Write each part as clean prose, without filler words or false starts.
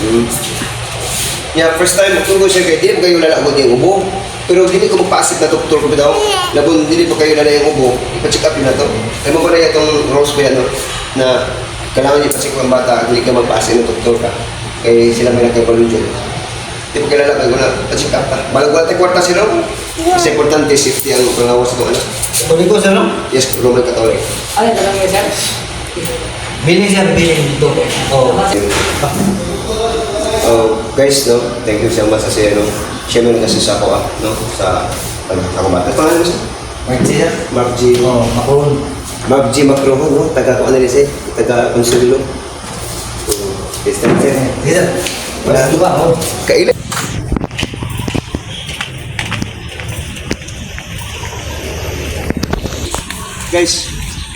Hmm. Yeah, first time tunggu siya kay di kayo lalagod yung ubo. Pero dili ko magpaasit na doktor ko bitaw. Labon dili pa kayo lala yung ubo. Ipa-check up yun na to. Ay mo ba na itong rules ko yan, no? Na kailangan ipa-check ang bata, dili ka magpaasit ng doktor ka. Kaya sila may nagkabaludyo. Di pa kayo lalagay ko na pa-check up ka. Balag wala tayo kwarta sila. Kasi importante, safety ang pangawas ko, ano? Tuloy ko, sir, no? Yes, Roman Catholic. Ay, talagang yan, sir. Bilhin, sir, bilhin dito. Oo. Guys, no, thank you so much kasi ano, siya meron kasi sa ako, no, sa ako bata. Pangalan mo siya? Mark G, sir. Mark G. Oo, Macron. Mark G. Macroho, no, taga ko analis taga Consuelo. Distance, sir. Sige, sir. Wala ito ba? Oo. Kailan? Guys,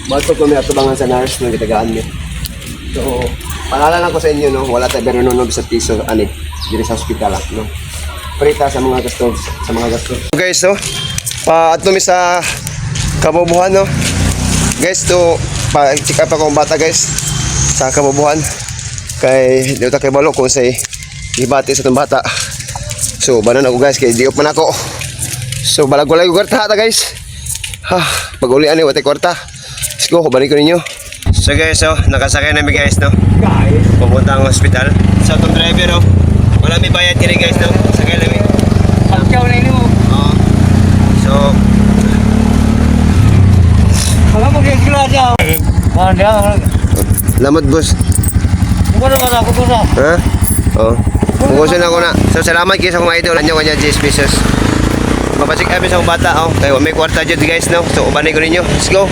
bago ko may atubangan sa nurse ng kitagaan niyo. So, paalala ko sa inyo, no, wala tayo berununog sa piso, dito sa hospital, no. Prita sa mga gastos, Guys, no, paatlo mi sa Kabubuhan, no. Guys, to pa-check up ako ang bata, guys, sa Kabubuhan. Kay dito kay balo kung say gibati sa tong bata. So, banan ako, guys, kay diop man ako. So, balag-walay ko kwarta ta, guys. Pag-uli ani wate kwarta. Let's go, balik ko ninyo. So guys, nakasakay na mi guys, no. Pupunta ang hospital. So itong driver, wala may bayad kini guys, no. Sakay na mi. Pagkaw na ini mo. Oo. So Alam mo kaya sila siya. Dia. Salamat, boss. Bukan naman ako ko sa. Ha? Oo. Pugusin ako na. So salamat guys sa mga idol. Anyo kanya 10 pesos. Mapacheck up sa akong bata, kaya may kwarta dyan guys, no. So ubanay ko ninyo. Let's go.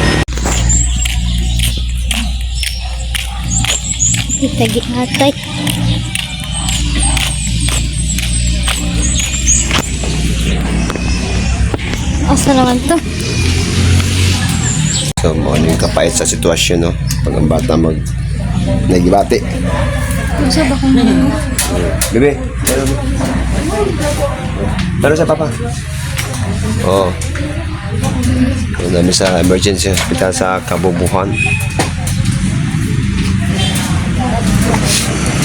Itagi atay. Asa naman to? So, ano yung kapait sa sitwasyon, no? Pag ang bata nagibati. Masa ba kung ano? Bebe, pero sa papa? Oo. Ang dami sa emergency hospital sa Kabubuhan.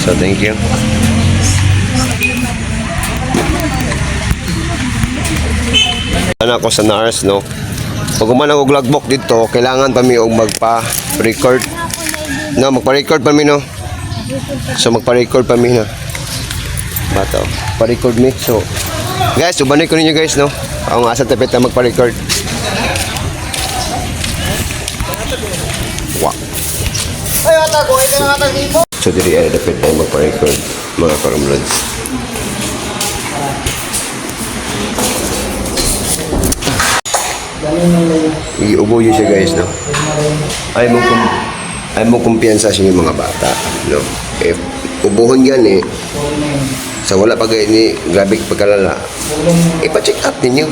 So, thank you. Ako sa nurse, no? Pag kuman ako logbook dito, kailangan pa mi og magpa-record. No, magpa-record pa mi, no? So, magpa-record pa mi, no? Bata, pa-record mi. So, guys, ubanay ko ninyo, guys, no? Ako nga sa tapit na magpa-record. Wow. So, diri ay dapat tayo magpa-record, mga karumlods. Iubo yun siya, guys, no? Ay mo kumpiyansa sa inyong mga bata, no? If ubuhon yan, sa wala pa ni grabe pagkalala, ipa-check up ninyo.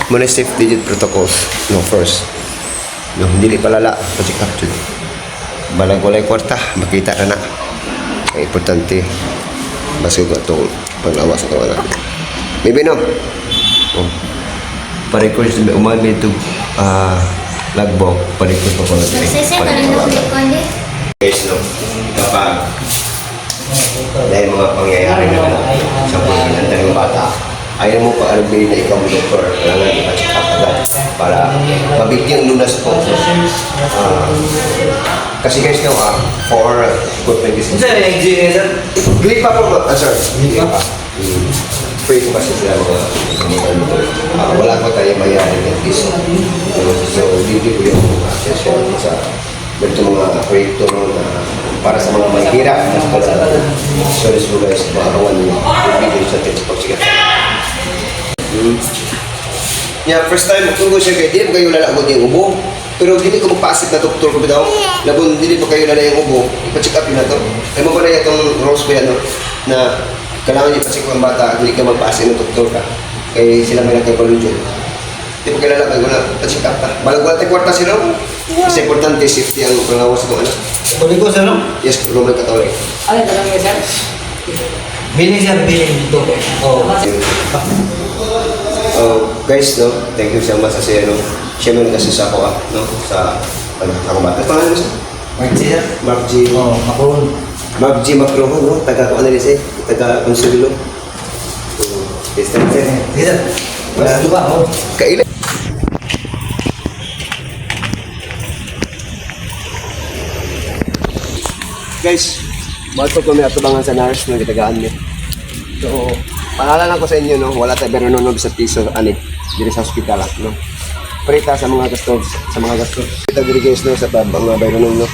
Muna safety dito protocols, no, first. No, hindi palala, pa-check up dito. Balang walay kwarta, makita na na. Ang importante, basig itong pag-awa sa kawalan. Maybe, no? Oh. Pa-record sa umami ito, logbook, pa-record pa ko natin. Guys, no? Kapag dahil mga pangyayari na sa pagkinanda ng bata, ayaw mo pa alubin na ikaw ang doktor, kailangan ipa-check up agad para mabigyang lunas po. Kasi guys, no, for good medicine. Sir, yung engineer, sir. Hindi pa po, sir. Hindi pa. Pray ko kasi sila wala ko tayo mayari ng piso. So, hindi ko yung session sa ganito mga proyekto na para sa mga mahirap. Sorry po guys, makakawan yung video sa atin sa pagsigat. Yeah, first time tunggu siya kay di kayo lalagod yung ubo. Pero dili ko magpaasit na doktor ko bitaw. Labon dili pa kayo lala yung ubo. Ipa-check up yun na to. Ay mo ba na itong rules ko yan, no? Na kailangan ipa-check ang bata, dili ka magpaasit ng doktor ka. Kaya sila may nagkabaludyo. Di pa kayo lalagay ko na pa-check up ka. Balag wala tayo kwarta sila. Kasi importante, safety ang pangawas ko, ano? Tuloy ko, sir, no? Yes, Roman Catholic. Ay, talagang yan, sir. Bilhin, sir, bilhin dito. Oo. Guys, no, thank you so much kasi ano, siya meron kasi sa ako, no, sa ako bata. Pangalan mo siya? Mark G, sir. Mark G. Oo, Macron. Mag-G Macroho, no? Taga ko analis eh. Taga Consuelo. Testa mo sir. Dito. Basta ba ako? Kailan? Guys, bago kami atubangan sa nurse ng kitagaan niyo. So, paalala ko sa inyo, no? Wala tayo pero nunog sa piso, dito sa hospital, no? Prita sa mga gastos, Kita diri guys, no? Sa mga bayronon, no?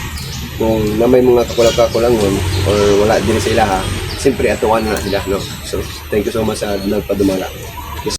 Kung na may mga kakulang-kakulangon or wala diri sa ilaha, siyempre atuan na sila, no? So, thank you so much sa nagpadumala. Yes.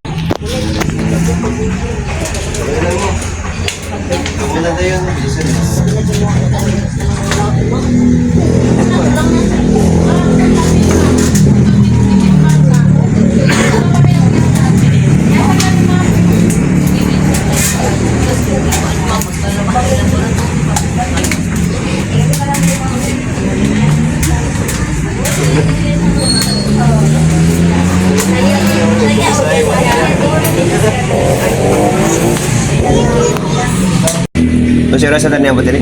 Masih rasa tadi apa tadi?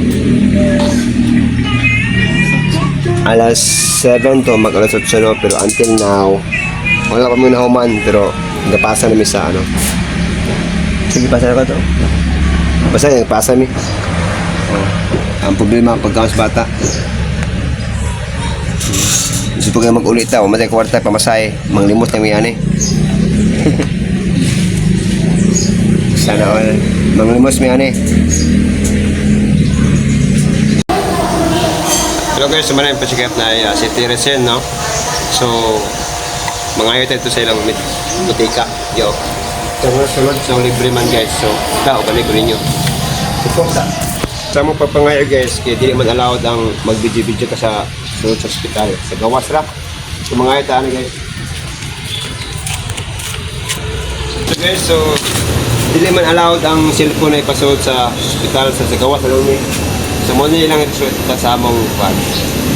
Alas 7 to mag alas 8 no, pero until now wala pa muna human pero nagpasa na sa ano. Sige, pasa na ko to. Basta nagpasa mi. Ang problema pagkawas bata. Gusto pa kayo mag-ulit daw, matay kwarta pamasahe, manglimot na yan eh. Sana all, manglimos mi yan eh. Hello guys, sumana yung pasikap na si Tiresen, no? So, mga ayot ito sa ilang butika. Yo. Ito mga sunod sa libre man guys. So, tao, balik ko ninyo. Suporta. Sa mga papangayo guys, kaya di man allowed ang mag-video-video ka sa sunod sa hospital. Sa gawas ra. So, mga ayot ano guys. So guys, so, di man allowed ang cellphone na ipasod sa hospital sa gawas. Alam mo so, muna nilang resulta sa among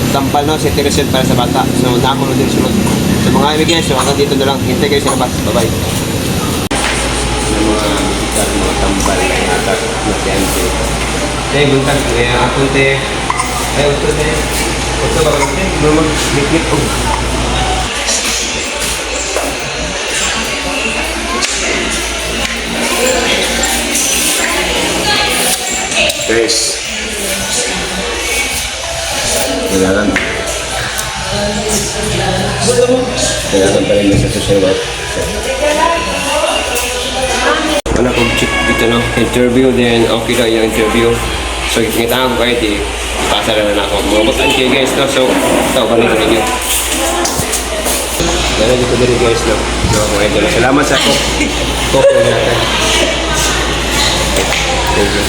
tampal, no? Si Tiresen para sa bata. So, nako na din sunod. So, mga ibig guys, so hanggang dito na lang. Hintay kayo sa labas. Bye-bye. Mga tampal na yung atas na si Ante. Tay, buntag. Ngayon, akong te. Ay, utro te. Utro ba kang te? Ano mag-mikmik ko? Guys. Kailangan pa rin sa social work. Wala kong check dito, no? Interview din, okay daw yung interview. So, ikingitaan ko kayo, ipasa na ako. Mabutan kayo guys, no? So, ito, balik ko ninyo. Dala dito din guys, no? So, mga idol. Salamat sa cook natin. Thank you.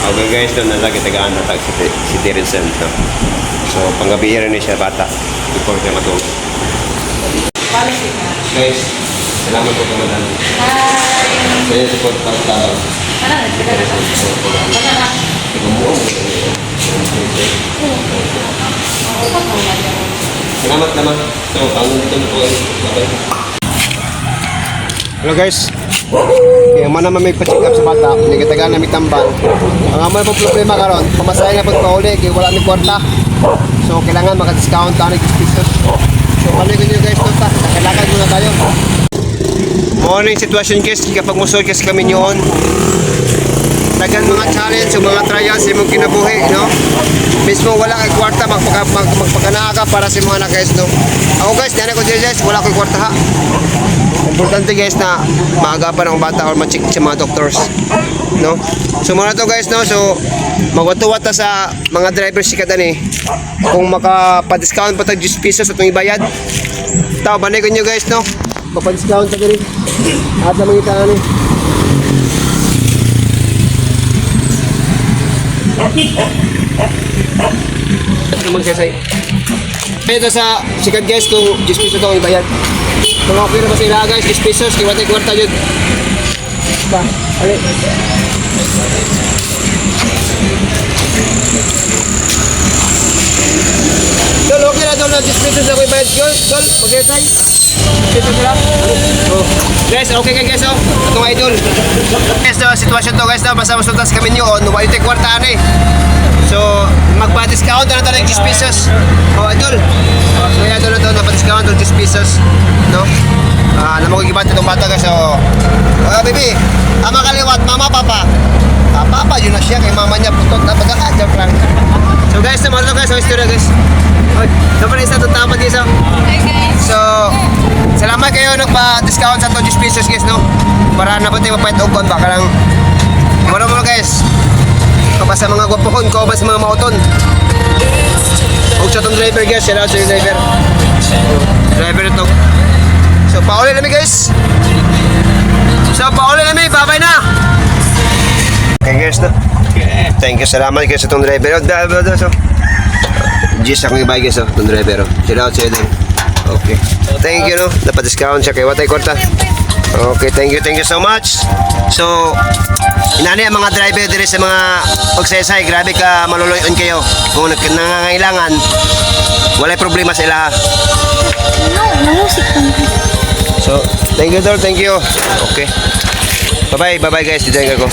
Okay guys, doon na lagi tagaan na tag si Tiresen, no? So, panggabi rin niya siya bata before siya matulog. Guys, salamat po kamadan. Hi! Kaya support pa tao. Salamat naman. So, hanggang dito na po. Bye-bye. Hello guys. Kaya man naman may pa-check up sa bata, hindi katagaan na may tambal. Ang amal po problema karon, pamasahe na po pauli, kaya wala may kwarta. So kailangan maka-discount tayo ng pesos. So balik nyo guys, tunta, kailangan muna tayo. Morning sitwasyon guys, kapag musod kasi kami yun. Tagan mga challenge, o mga trials sa mong kinabuhi, no? Mismo wala kay kwarta, magpagkanaa ka para sa mga anak guys, no? Ako guys, diyan ako guys, wala kay kwarta ha. Importante guys na maagapan ang bata or ma-check sa mga doctors, no? So muna to guys, no? So magwatuwat ta sa mga drivers si kadani kung makapa-discount pa tag 10 pesos atong ibayad. Tao banay ko nyo guys, no? Mapa-discount ta gani. At namang itaan ni. Ito magsasay. Ito sa sikat guys kung 10 pesos itong ibayad. Kung okay na ba sila guys, 10 pesos, kiwatay kwarta yun. Ba, ali. Dol, okay na dol, 10 pesos ako ibayad. Dol, mag-retry. Pesos na lang. Oh. Guys, okay ka guys, oh. Ito nga idol. Guys, no, sitwasyon to guys, no. Basta masultas kami nyo, oh. Nuwayo tayo kwartaan eh. So, magpa-discount na tayo ng 10 pesos. Oh, idol. So, kaya idol na to, napa-discount ng 10 pesos. No? Na magigibante itong bata guys, oh. Baby, ama kaliwat, mama, papa. Papa, yun na siya, kay mama niya putot. Dapat ka, joke lang. So guys, naman ito guys, ang istorya guys. Dapat isa itong tapat guys, oh. So, salamat kayo nagpa-discount sa 20 pesos guys, no? Para na pati mapahit ugon, baka lang. Muna guys. Kapag sa mga gwapohon ko, ba sa mga mauton. Huwag sa itong driver guys, shout out sa yung driver. Driver ito. So, pauli namin guys. Bye-bye na. Okay guys, no? Thank you, salamat guys sa itong driver. So, Gis akong ibay guys, itong driver. Shout out sa iyo din. Okay. Thank you, no? Dapat-discount siya kay Watay Korta. Okay, thank you so much. So, inani ang mga driver dito sa mga pagsaysay. Grabe ka, maluluyon kayo. Kung nangangailangan, walay problema sila. Namusik pa. So, thank you, Dol. Thank you. Okay. Bye-bye guys. Dito ko.